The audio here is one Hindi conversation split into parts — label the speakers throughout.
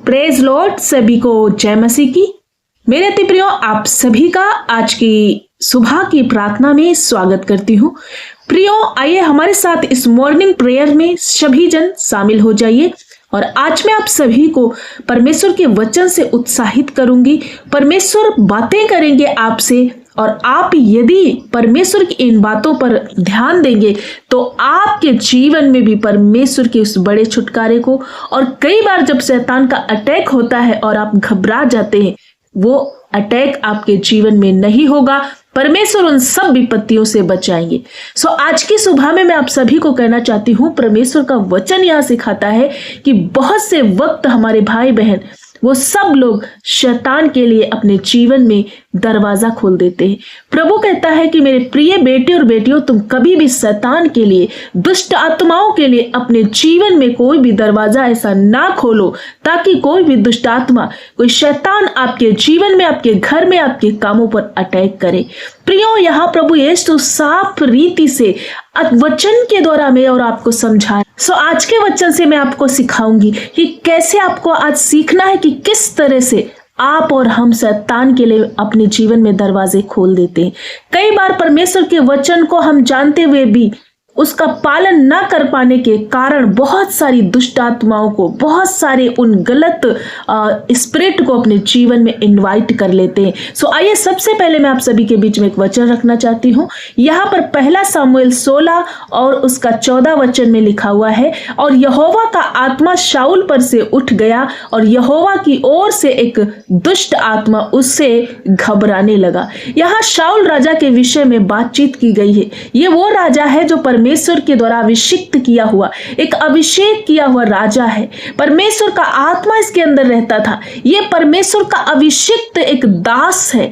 Speaker 1: प्रेज लॉर्ड, सभी को जय मसीह की। मेरे अति प्रियो, आप सभी का आज की सुबह की प्रार्थना में स्वागत करती हूँ। प्रियो, आइए हमारे साथ इस मॉर्निंग प्रेयर में सभी जन शामिल हो जाइए। और आज मैं आप सभी को परमेश्वर के वचन से उत्साहित करूंगी। परमेश्वर बातें करेंगे आपसे, और आप यदि परमेश्वर की इन बातों पर ध्यान देंगे तो आपके जीवन में भी परमेश्वर के उस बड़े छुटकारे को, और कई बार जब शैतान का अटैक होता है और आप घबरा जाते हैं, वो अटैक आपके जीवन में नहीं होगा। परमेश्वर उन सब विपत्तियों से बचाएंगे। सो आज की सुबह में मैं आप सभी को कहना चाहती हूँ, परमेश्वर का वचन यहाँ सिखाता है कि बहुत से वक्त हमारे भाई बहन वो सब लोग शैतान के लिए अपने जीवन में दरवाजा खोल देते हैं। प्रभु कहता है कि मेरे प्रिय बेटे और बेटियों, तुम कभी भी शैतान के लिए, दुष्ट आत्माओं के लिए अपने जीवन में कोई भी दरवाजा ऐसा ना खोलो ताकि कोई भी दुष्ट आत्मा, कोई शैतान आपके जीवन में, आपके घर में, आपके कामों पर अटैक करे। प्रियो, यहाँ प्रभु यीशु साफ रीति से वचन के द्वारा मैं और आपको समझा। सो आज के वचन से मैं आपको सिखाऊंगी कि कैसे आपको आज सीखना है कि किस तरह से आप और हम शैतान के लिए अपने जीवन में दरवाजे खोल देते हैं। कई बार परमेश्वर के वचन को हम जानते हुए भी उसका पालन न कर पाने के कारण बहुत सारी दुष्ट आत्माओं को, बहुत सारे उन गलत स्पिरिट को अपने जीवन में इनवाइट कर लेते हैं। सो आइए सबसे पहले मैं आप सभी के बीच में एक वचन रखना चाहती हूँ। यहाँ पर पहला सामुएल 16 और उसका 14 वचन में लिखा हुआ है, और यहोवा का आत्मा शाऊल पर से उठ गया और यहोवा की ओर से एक दुष्ट आत्मा उससे घबराने लगा। यहाँ शाऊल राजा के विषय में बातचीत की गई है। ये वो राजा है जो परमेश्वर के द्वारा अभिषिक्त किया हुआ, एक अभिषेक किया हुआ राजा है। परमेश्वर का आत्मा इसके अंदर रहता था। ये परमेश्वर का अभिषिक्त एक दास है।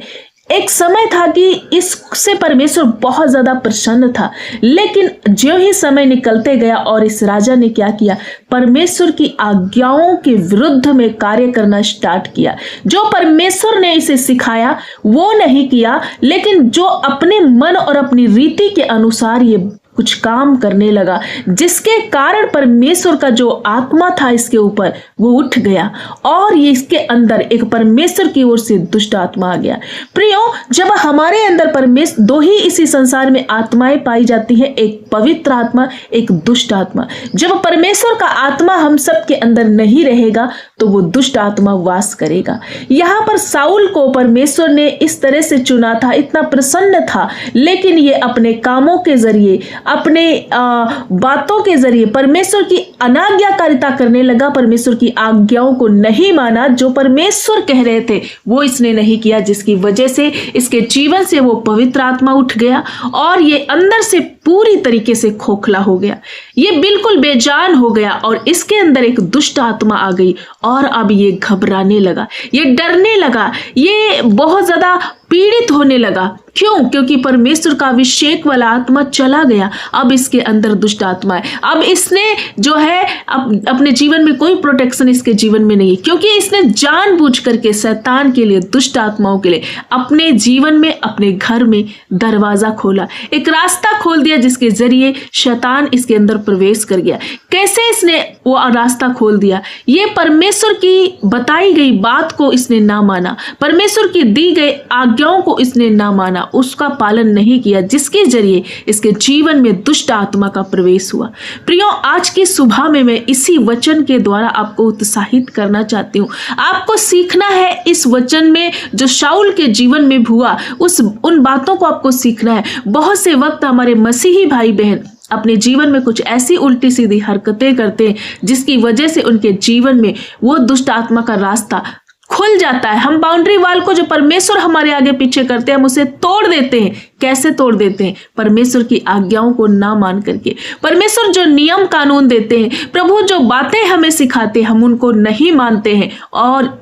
Speaker 1: एक समय था कि इससे परमेश्वर बहुत ज्यादा प्रसन्न था, लेकिन जो ही समय निकलते गया और इस राजा ने क्या किया, परमेश्वर की आज्ञाओं के विरुद्ध में कार्य करना स्टार्ट किया। जो परमेश्वर ने इसे सिखाया वो नहीं किया, लेकिन जो अपने मन और अपनी रीति के अनुसार ये कुछ काम करने लगा, जिसके कारण परमेश्वर का जो आत्मा था इसके ऊपर वो उठ गया और ये इसके अंदर एक परमेश्वर की ओर से दुष्ट आत्मा आ गया। प्रियो, जब हमारे अंदर परमेश्वर, दो ही इसी संसार में आत्माएं पाई जाती हैं, एक पवित्र आत्मा, एक दुष्ट आत्मा। जब परमेश्वर का आत्मा हम सब के अंदर नहीं रहेगा तो वो दुष्ट आत्मा वास करेगा। यहाँ पर साउल को परमेश्वर ने इस तरह से चुना था, इतना प्रसन्न था, लेकिन ये अपने कामों के जरिए, अपने बातों के जरिए परमेश्वर की अनाज्ञाकारिता करने लगा। परमेश्वर की आज्ञाओं को नहीं माना। जो परमेश्वर कह रहे थे वो इसने नहीं किया, जिसकी वजह से इसके जीवन से वो पवित्र आत्मा उठ गया और ये अंदर से पूरी तरीके से खोखला हो गया। ये बिल्कुल बेजान हो गया और इसके अंदर एक दुष्ट आत्मा आ गई और अब ये घबराने लगा, ये डरने लगा, ये बहुत ज्यादा पीड़ित होने लगा। क्यों? क्योंकि परमेश्वर का अभिषेक वाला आत्मा चला गया। अब इसके अंदर दुष्ट आत्मा है। अब इसने जो है अपने जीवन में कोई प्रोटेक्शन इसके जीवन में नहीं है, क्योंकि इसने जानबूझ करके शैतान के लिए, दुष्ट आत्माओं के लिए अपने जीवन में, अपने घर में दरवाजा खोला, एक रास्ता खोल दिया जिसके जरिए शैतान इसके अंदर प्रवेश कर गया। कैसे इसने वो रास्ता खोल दिया? ये परमेश्वर की बताई गई बात को इसने ना माना, परमेश्वर की दी गई आज्ञाओं को इसने ना माना, उसका पालन नहीं किया, जिसके जरिए इसके जीवन में दुष्ट आत्मा का प्रवेश हुआ। प्रियो, आज की सुबह में मैं इसी वचन के द्वारा आपको उत्साहित करना चाहती हूँ। आपको सीखना है इस वचन में जो शाऊल के जीवन में हुआ, उन बातों को आपको सीखना है। बहुत से वक्त हमारे मसीही भाई बहन अपने जीवन में कुछ ऐसी उल्टी सीधी हरकतें करते हैं जिसकी वजह से उनके जीवन में वो दुष्ट आत्मा का रास्ता खुल जाता है। हम बाउंड्री वाल को जो परमेश्वर हमारे आगे पीछे करते हैं, हम उसे तोड़ देते हैं। कैसे तोड़ देते हैं? परमेश्वर की आज्ञाओं को ना मान करके। परमेश्वर जो नियम कानून देते हैं, प्रभु जो बातें हमें सिखाते हैं, हम उनको नहीं मानते हैं और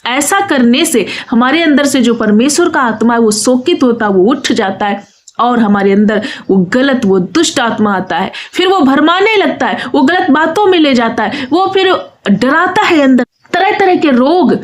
Speaker 1: ऐसा करने से हमारे अंदर से जो परमेश्वर का आत्मा है वो शोकित होता है, वो उठ जाता है और हमारे अंदर वो गलत, वो दुष्ट आत्मा आता है। फिर वो भरमाने लगता है, वो गलत बातों में ले जाता है, वो फिर डराता है। अंदर तरह तरह के रोग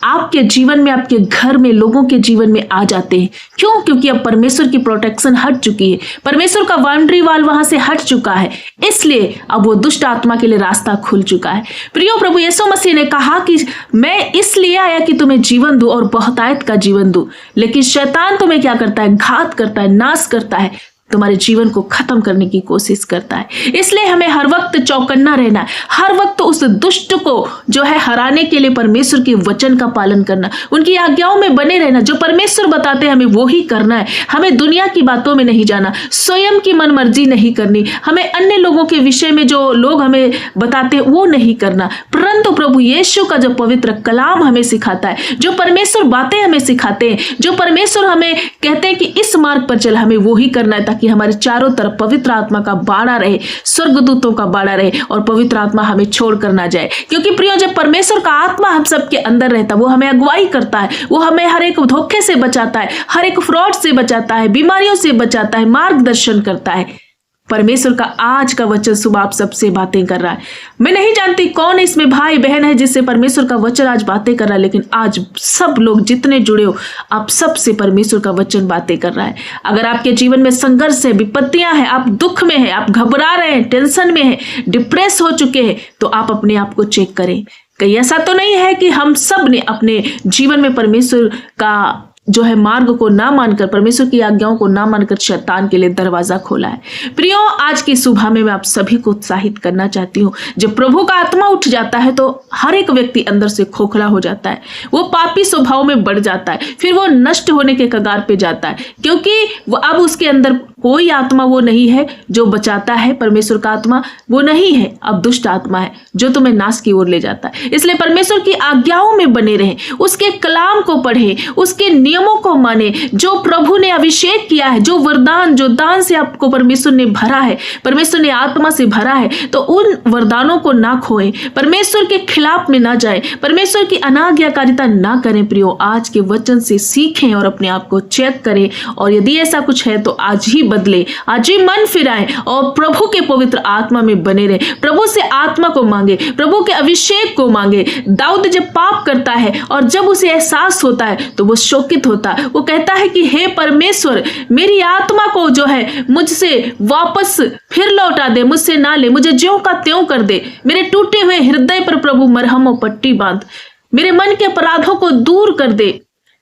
Speaker 1: आपके जीवन में, आपके घर में, लोगों के जीवन में आ जाते हैं। क्यों? क्योंकि अब परमेश्वर की प्रोटेक्शन हट चुकी है, परमेश्वर का बाउंड्री वाल वहां से हट चुका है, इसलिए अब वो दुष्ट आत्मा के लिए रास्ता खुल चुका है। प्रियो, प्रभु यीशु मसीह ने कहा कि मैं इसलिए आया कि तुम्हें जीवन दूं और बहुतायत का जीवन दूं, लेकिन शैतान तुम्हें क्या करता है? घात करता है, नाश करता है, तुम्हारे जीवन को खत्म करने की कोशिश करता है। इसलिए हमें हर वक्त चौकन्ना रहना है, हर वक्त उस दुष्ट को जो है हराने के लिए परमेश्वर के वचन का पालन करना, उनकी आज्ञाओं में बने रहना। जो परमेश्वर बताते हैं हमें वो ही करना है। हमें दुनिया की बातों में नहीं जाना, स्वयं की मनमर्जी नहीं करनी, हमें अन्य लोगों के विषय में जो लोग हमें बताते हैं वो नहीं करना, परंतु प्रभु यीशु का जो पवित्र कलाम हमें सिखाता है, जो परमेश्वर बातें हमें सिखाते हैं, जो परमेश्वर हमें कहते हैं कि इस मार्ग पर चल, हमें वो ही करना है, ताकि हमारे चारों तरफ पवित्र आत्मा का बाड़ा रहे, स्वर्गदूतों का बाड़ा रहे और पवित्र आत्मा हमें छोड़ कर ना जाए। क्योंकि प्रियो, जब परमेश्वर का आत्मा हम सबके अंदर रहता है, वो हमें अगुवाई करता है, वो हमें हर एक धोखे से बचाता है, हर एक फ्रॉड से बचाता है, बीमारियों से बचाता है, मार्गदर्शन करता है। परमेश्वर का आज का वचन सुबह आप सबसे बातें कर रहा है। मैं नहीं जानती कौन इसमें भाई बहन है जिससे परमेश्वर का वचन आज बातें कर रहा है, लेकिन आज सब लोग जितने जुड़े हो, आप सबसे परमेश्वर का वचन बातें कर रहा है। अगर आपके जीवन में संघर्ष है, विपत्तियां हैं, आप दुख में हैं, आप घबरा रहे हैं, टेंशन में हैं, डिप्रेस हो चुके हैं, तो आप अपने आप को चेक करें। कहीं ऐसा तो नहीं है कि हम सब ने अपने जीवन में परमेश्वर का जो है मार्ग को ना मानकर, परमेश्वर की आज्ञाओं को ना मानकर शैतान के लिए दरवाजा खोला है। प्रियो, आज की सुबह में मैं आप सभी को उत्साहित करना चाहती हूँ। जब प्रभु का आत्मा उठ जाता है तो हर एक व्यक्ति अंदर से खोखला हो जाता है, वो पापी स्वभाव में बढ़ जाता है, फिर वो नष्ट होने के कगार पे जाता है, क्योंकि वो अब उसके अंदर कोई आत्मा वो नहीं है जो बचाता है। परमेश्वर का आत्मा वो नहीं है, अब दुष्ट आत्मा है जो तुम्हें नाश की ओर ले जाता है। इसलिए परमेश्वर की आज्ञाओं में बने रहें, उसके कलाम को पढ़ें, उसके नियमों को माने, जो प्रभु ने अभिषेक किया है, जो वरदान, जो दान से आपको परमेश्वर ने भरा है, परमेश्वर ने आत्मा से भरा है, तो उन वरदानों को ना खोएं, परमेश्वर के खिलाफ में ना जाएं, परमेश्वर की अनाज्ञाकारिता ना करें। प्रियो, आज के वचन से सीखें और अपने आप को चेक करें, और यदि ऐसा कुछ है तो आज ही बदले, आज ही मन फिराएं और प्रभु के पवित्र आत्मा में बने रहे, प्रभु से आत्मा को मांगे, प्रभु के अभिषेक को मांगे। दाऊद जब पाप करता है और जब उसे एहसास होता है तो वो शोकित होता है, वो कहता है कि हे परमेश्वर, मेरी आत्मा को जो है मुझसे वापस फिर लौटा दे, मुझसे ना ले, मुझे ज्यों का त्यों कर दे, मेरे टूटे हुए हृदय पर प्रभु मरहम और पट्टी बांध, मेरे मन के अपराधों को दूर कर दे,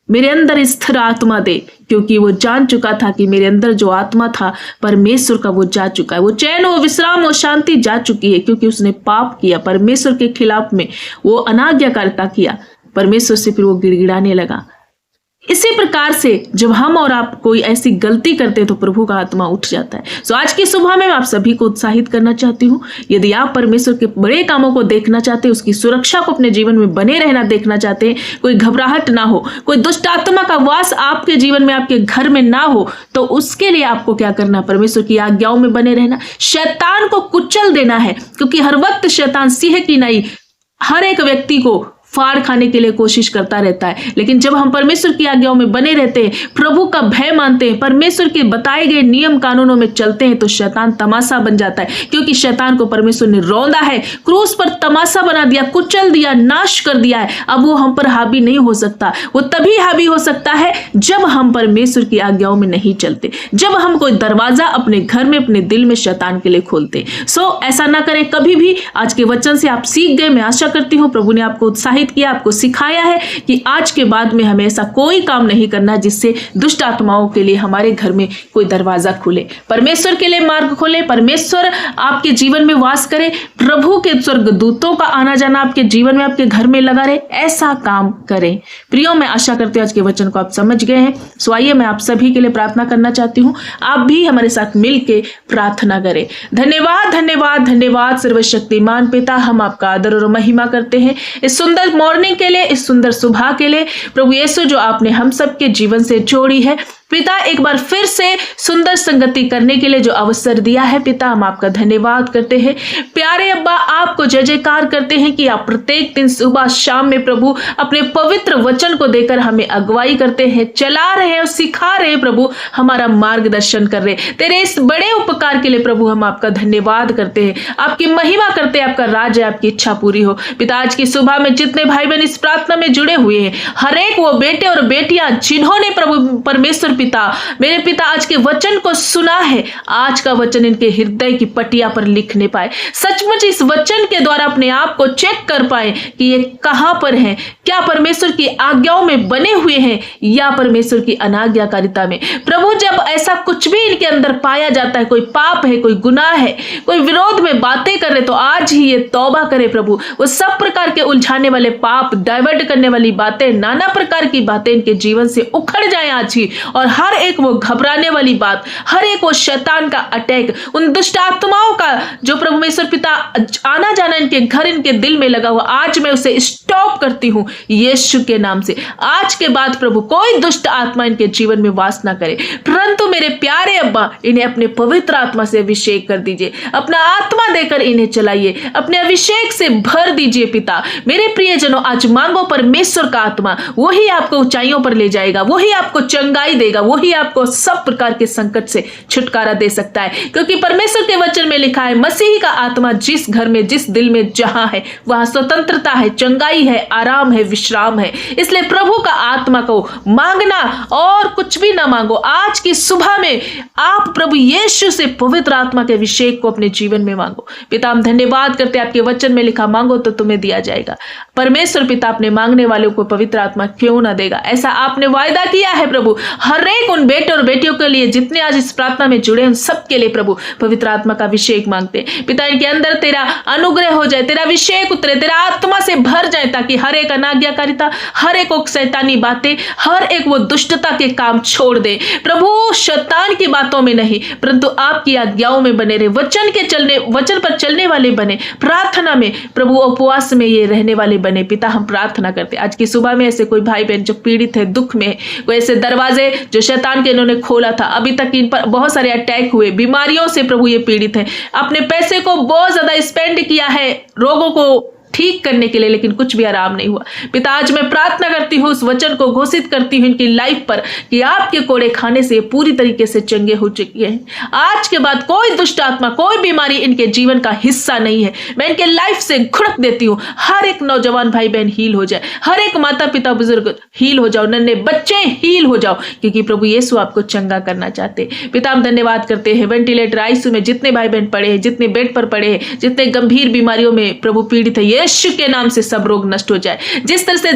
Speaker 1: मेरे अंदर स्थिर आत्मा दे। क्योंकि वो जान चुका था कि मेरे अंदर जो आत्मा था परमेश्वर का, वो जा चुका है, वो चैन, वो विश्राम, वो शांति जा चुकी है, क्योंकि उसने पाप किया, परमेश्वर के खिलाफ में वो अनाज्ञाकारिता किया, परमेश्वर से फिर वो गिड़गिड़ाने लगा। इसी प्रकार से जब हम और आप कोई ऐसी गलती करते हैं तो प्रभु का आत्मा उठ जाता है। सो आज की सुबह में मैं आप सभी को उत्साहित करना चाहती हूँ, यदि आप परमेश्वर के बड़े कामों को देखना चाहते हैं, उसकी सुरक्षा को अपने जीवन में बने रहना देखना चाहते हैं, कोई घबराहट ना हो, कोई दुष्ट आत्मा का वास आपके जीवन में, आपके घर में ना हो, तो उसके लिए आपको क्या करना? परमेश्वर की आज्ञाओं में बने रहना, शैतान को कुचल देना है, क्योंकि हर वक्त शैतान सिंह की नहीं हर एक व्यक्ति को फाड़ खाने के लिए कोशिश करता रहता है। लेकिन जब हम परमेश्वर की आज्ञाओं में बने रहते हैं, प्रभु का भय मानते हैं, परमेश्वर के बताए गए नियम कानूनों में चलते हैं, तो शैतान तमाशा बन जाता है। क्योंकि शैतान को परमेश्वर ने रौंदा है, क्रूस पर तमाशा बना दिया, कुचल दिया, नाश कर दिया है। अब वो हम पर हावी नहीं हो सकता। वो तभी हावी हो सकता है जब हम परमेश्वर की आज्ञाओं में नहीं चलते, जब हम कोई दरवाजा अपने घर में, अपने दिल में शैतान के लिए खोलते। सो ऐसा ना करें कभी भी। आज के वचन से आप सीख गए, मैं आशा करती हूँ प्रभु ने आपको उत्साहित किया, आपको सिखाया है कि आज के बाद में हमें ऐसा कोई काम नहीं करना जिससे दुष्ट आत्माओं के लिए हमारे घर में कोई दरवाजा खुले। परमेश्वर के लिए मार्ग खोले, परमेश्वर आपके जीवन में वास करे, प्रभु के स्वर्गदूतों का आना जाना आपके जीवन में, आपके घर में लगा रहे, ऐसा काम करें। प्रियो, मैं आशा करती हूँ आज के वचन को आप समझ गए हैं। सो आइए मैं आप सभी के लिए प्रार्थना करना चाहती हूँ, आप भी हमारे साथ मिलकर प्रार्थना करें। धन्यवाद, धन्यवाद, धन्यवाद सर्वशक्तिमान पिता, हम आपका आदर और महिमा करते हैं इस सुंदर मॉर्निंग के लिए, इस सुंदर सुबह के लिए। प्रभु यीशु, जो आपने हम सबके जीवन से जोड़ी है, पिता एक बार फिर से सुंदर संगति करने के लिए जो अवसर दिया है पिता, हम आपका धन्यवाद करते हैं। प्यारे अब्बा, आपको जय जयकार करते हैं कि आप प्रत्येक दिन सुबह शाम में प्रभु अपने पवित्र वचन को देकर हमें अगुवाई करते हैं, चला रहे हैं और सिखा रहे हैं प्रभु, हमारा मार्गदर्शन कर रहे हैं। तेरे इस बड़े उपकार के लिए प्रभु हम आपका धन्यवाद करते हैं, आपकी महिमा करते हैं। आपका राज है, आपकी इच्छा पूरी हो पिता। आज की सुबह में जितने भाई बहन इस प्रार्थना में जुड़े हुए हैं, हर एक वो बेटे और बेटियां जिन्होंने प्रभु परमेश्वर पिता, मेरे पिता, आज के वचन को सुना है, आज का वचन इनके हृदय की पटिया पर लिखने पाए, सचमुच इस वचन के द्वारा अपने आप को चेक कर पाए कि ये कहां पर है, क्या परमेश्वर की आज्ञाओं में बने हुए हैं या परमेश्वर की अनाज्ञाकारिता में। प्रभु, जब ऐसा कुछ भी इनके अंदर पाया जाता है, कोई पाप है, कोई गुनाह है, कोई विरोध में बातें कर रहे, तो आज ही ये तौबा करे प्रभु। वो सब प्रकार के उलझाने वाले पाप, डाइवर्ट करने वाली बातें, नाना प्रकार की बातें इनके जीवन से उखड़ जाए आज ही, और हर एक वो घबराने वाली बात, हर एक वो शैतान का अटैक, उन दुष्ट आत्माओं का जो प्रभु परमेश्वर पिता आना जाना इनके घर, इनके दिल में लगा हुआ, आज मैं उसे स्टॉप करती हूं यीशु के नाम से। आज के बाद प्रभु कोई दुष्ट आत्मा इनके जीवन में वास ना करे, परंतु मेरे प्यारे अब्बा, इन्हें अपने पवित्र आत्मा से अभिषेक कर दीजिए, अपना आत्मा देकर इन्हें चलाइए, अपने अभिषेक से भर दीजिए पिता। मेरे प्रियजनों, आज मांगो परमेश्वर का आत्मा, वही आपको ऊंचाइयों पर ले जाएगा, वही आपको चंगाई देगा, वही आपको सब प्रकार के संकट से छुटकारा दे सकता है, क्योंकि परमेश्वर के वचन में लिखा है, मसीही का आत्मा जिस घर में, जिस दिल में जहां है, वहां स्वतंत्रता है, चंगाई है, आराम है, विश्राम है। इसलिए प्रभु का आत्मा को मांगना और कुछ भी ना मांगो। आज की सुबह में आप प्रभु यीशु से पवित्र आत्मा के अभिषेक को अपने जीवन में मांगो पिता। हम धन्यवाद करते हैं, आपके वचन में लिखा, मांगो तो तुम्हें दिया जाएगा। परमेश्वर पिता अपने मांगने वालों को पवित्र आत्मा क्यों ना देगा, ऐसा आपने वायदा किया है प्रभु। हर एक उन बेटे और बेटियों के लिए जितने आज इस प्रार्थना में जुड़े, उन सबके लिए प्रभु पवित्र आत्मा का अभिषेक मांगते पिता। इनके अंदर तेरा अनुग्रह हो जाए, तेरा अभिषेक उतरे, तेरा आत्मा से भर जाए, ताकि हर एक अनाज्ञाकारिता, हर एक शैतानी बातें, हर एक वो दुष्टता के काम छोड़ दे प्रभु। शैतान की बातों में नहीं, परंतु आपकी आज्ञाओं में बने रहे, वचन पर चलने वाले बने, प्रार्थना में प्रभु, उपवास में ये रहने वाले बने पिता। हम प्रार्थना करते आज की सुबह में ऐसे कोई भाई बहन जो पीड़ित है, दुख में, कोई ऐसे दरवाजे जो शैतान के इन्होंने खोला था, अभी तक इन पर बहुत सारे अटैक हुए, बीमारियों से प्रभु ये पीड़ित है, अपने पैसे को बहुत ज्यादा स्पेंड किया है रोगों को ठीक करने के लिए, लेकिन कुछ भी आराम नहीं हुआ पिता। आज मैं प्रार्थना करती हूँ, उस वचन को घोषित करती हूँ इनकी लाइफ पर कि आपके कोड़े खाने से पूरी तरीके से चंगे हो चुकी हैं। आज के बाद कोई दुष्ट आत्मा, कोई बीमारी इनके जीवन का हिस्सा नहीं है। मैं इनके लाइफ से घुड़क देती हूँ। हर एक नौजवान भाई बहन हील हो जाए, हर एक माता पिता बुजुर्ग हील हो जाओ, नन्हे बच्चे हील हो जाओ, क्योंकि प्रभु यीशु आपको चंगा करना चाहते पिता। हम धन्यवाद करते हैं। वेंटिलेटर, आईसीयू में जितने भाई बहन पड़े हैं, जितने बेड पर पड़े हैं, जितने गंभीर बीमारियों में प्रभु पीड़ित है, यीशु के नाम से सब रोग नष्ट हो जाए। जिस तरह से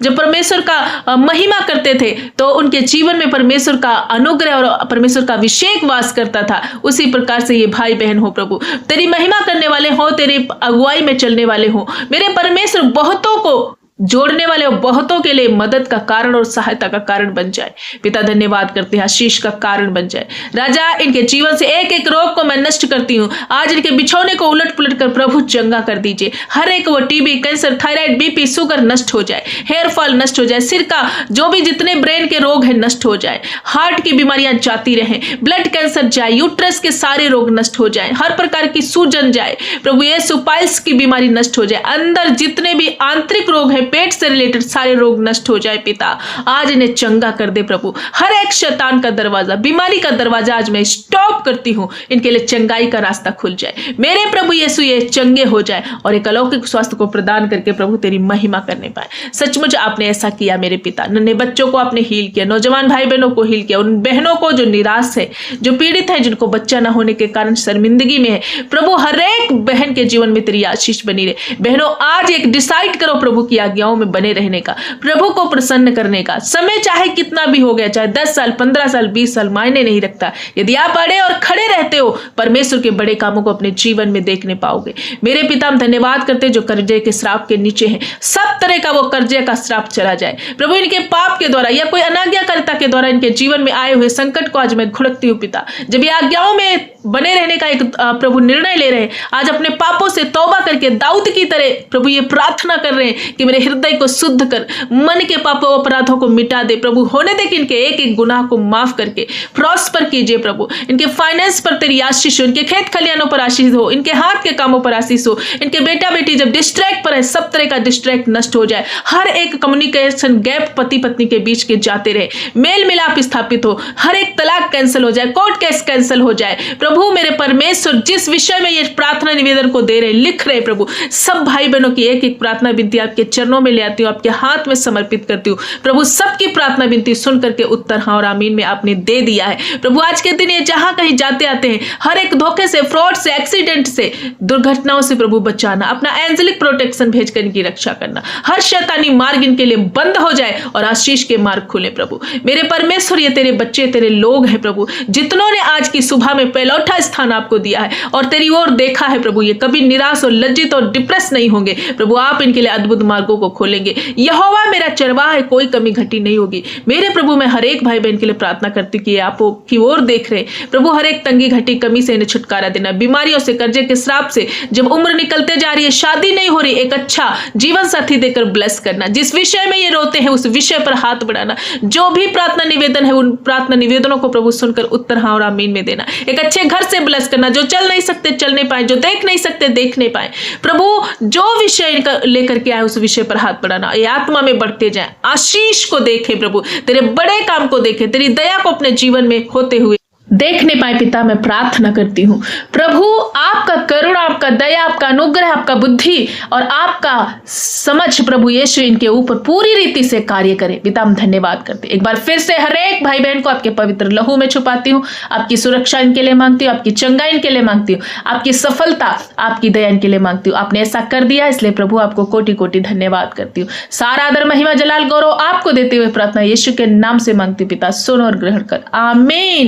Speaker 1: जब परमेश्वर का महिमा करते थे, तो उनके जीवन में परमेश्वर का अनुग्रह और परमेश्वर का अभिषेक वास करता था, उसी प्रकार से ये भाई बहन हो प्रभु, तेरी महिमा करने वाले हो, तेरी अगुवाई में चलने वाले हो मेरे परमेश्वर, बहुतों को जोड़ने वाले और बहुतों के लिए मदद का कारण और सहायता का कारण बन जाए पिता। धन्यवाद करते हैं, आशीष का कारण बन जाए राजा। इनके जीवन से एक एक रोग को मैं नष्ट करती हूँ। आज इनके बिछौने को उलट पुलट कर प्रभु चंगा कर दीजिए। हर एक वो TB, cancer, thyroid, BP, sugar नष्ट हो जाए, हेयर फॉल नष्ट हो जाए, सिर का जो भी जितने ब्रेन के रोग है नष्ट हो जाए, हार्ट की बीमारियां जाती रहे, ब्लड कैंसर जाए, यूट्रस के सारे रोग नष्ट हो जाए, हर प्रकार की सूजन जाए प्रभु यीशु, पाइल्स की बीमारी नष्ट हो जाए, अंदर जितने भी आंतरिक रोग है, पेट से रिलेटेड सारे रोग नष्ट हो जाए पिता। आज इन्हें चंगा कर दे प्रभु। हर एक शैतान का दरवाजा, बीमारी का दरवाजा आज मैं स्टॉप करती हूं। इनके लिए चंगाई का रास्ता खुल जाए मेरे प्रभु यीशु, ये चंगे हो जाए और एक अलौकिक स्वास्थ्य को प्रदान करके प्रभु तेरी महिमा करने पाए। सचमुच आपने ऐसा किया मेरे पिता। नन्हे बच्चों को आपने हील किया, नौजवान भाई बहनों को हील किया, उन बहनों को जो निराश है, जो पीड़ित है, जिनको बच्चा न होने के कारण शर्मिंदगी में है प्रभु, हर एक बहन के जीवन में तेरी आशीष बनी रहे। बहनों, आज एक डिसाइड करो प्रभु की आज्ञाओं में बने रहने का, प्रभु को प्रसन्न करने का। समय चाहे कितना भी हो गया, चाहे 10 साल, 15 साल, 20 साल, मायने नहीं रखता। यदि आप अड़े और खड़े रहते हो, परमेश्वर के बड़े कामों को अपने जीवन में देखने पाओगे मेरे पिता। हम धन्यवाद करते जो कर्जे के श्राप के नीचे हैं, सब तरह का वो कर्जे का श्राप चला जाए प्रभु। इनके पाप के द्वारा या कोई अनाज्ञाकारिता के द्वारा इनके जीवन में आए हुए संकट को आज मैं घुड़कती हूँ पिता। जब ये आज्ञाओं में बने रहने का एक प्रभु निर्णय ले रहे हैं, आज अपने पापों से तौबा करके दाऊद की तरह प्रभु ये प्रार्थना कर रहे हैं कि मेरे हृदय को शुद्ध कर, मन के पापों अपराधों को मिटा दे प्रभु। होने दे कि इनके एक एक गुनाह को माफ करके प्रॉस्पर कीजिए प्रभु। इनके फाइनेंस पर तेरी आशीष हो, इनके खेत खलियानों पर आशीष हो, इनके हाथ के कामों पर आशीष हो, इनके बेटा बेटी जब डिस्ट्रैक्ट पर है सब तरह का डिस्ट्रैक्ट नष्ट हो जाए, हर एक कम्युनिकेशन गैप पति पत्नी के बीच के जाते रहे, मेल मिलाप स्थापित हो, हर एक तलाक कैंसिल हो जाए, कोर्ट केस कैंसिल हो जाए प्रभु। मेरे परमेश्वर जिस विषय में ये प्रार्थना निवेदन को दे रहे लिख रहे प्रभु, सब भाई बहनों की एक एक प्रार्थना विनती आपके चरणों में ले आती हूँ, आपके हाथ में समर्पित करती हूँ प्रभु। सबकी प्रार्थना विनती सुन करके उत्तर हाँ और आमीन में आपने दे दिया है प्रभु। आज के दिन ये जहां कहीं जाते आते हैं, हर एक धोखे से, फ्रॉड से, एक्सीडेंट से, दुर्घटनाओं से प्रभु बचाना, अपना एंजेलिक प्रोटेक्शन भेजकर इनकी रक्षा करना, हर शैतानी मार्ग इनके लिए बंद हो जाए और आशीष के मार्ग खुले प्रभु। मेरे परमेश्वर ये तेरे बच्चे, तेरे लोग हैं प्रभु, जितनों ने आज की सुबह में पहलौठा स्थान आपको दिया है और तेरी ओर देखा है प्रभु, ये कभी निराश और लज्जित और डिप्रेस नहीं होंगे प्रभु। आप इनके लिए अद्भुत मार्गों को खोलेंगे। यहोवा मेरा चरवाहा है, कोई कमी घटी नहीं होगी मेरे प्रभु। मैं हर एक भाई बहन के लिए प्रार्थना करती कि आप की ओर देख रहे प्रभु, हर एक तंगी घटी कमी से इन्हें छुटकारा देना, बीमारियों से, कर्जे के श्राप से, जब उम्र निकलते जा रही है, शादी नहीं हो रही, एक अच्छा जीवन साथी देकर ब्लेस करना, जिस विषय में ये रोते हैं उस विषय पर हाथ बढ़ाना, जो भी प्रार्थना निवेदन है उन प्रार्थना निवेदनों को प्रभु सुनकर उत्तर हाँ और आमीन में देना, एक अच्छे घर से ब्लेस करना, जो चल नहीं सकते चल नहीं पाए, जो देख नहीं सकते देख नहीं पाए प्रभु, जो विषय इनका लेकर के आए उस विषय पर हाथ बढ़ाना, ये आत्मा में बढ़ते जाए, आशीष को देखे प्रभु, तेरे बड़े काम को देखे, तेरी दया को अपने जीवन में होते हुए देखने पाए पिता। मैं प्रार्थना करती हूँ प्रभु, आपका करुणा, आपका दया, आपका अनुग्रह, आपका बुद्धि और आपका समझ प्रभु यीशु इनके ऊपर पूरी रीति से कार्य करे पिता। हम धन्यवाद करते एक बार फिर से हर एक भाई बहन को आपके पवित्र लहू में छुपाती हूँ, आपकी सुरक्षा इनके लिए मांगती हूँ, आपकी चंगाई इनके लिए मांगती हूँ, आपकी सफलता, आपकी दया इनके लिए मांगती हूँ। आपने ऐसा कर दिया इसलिए प्रभु आपको कोटि कोटि धन्यवाद करती हूँ। सारा आदर, महिमा, जलाल, गौरव आपको देते हुए प्रार्थना यीशु के नाम से मांगती पिता, सुन और ग्रहण कर, आमीन।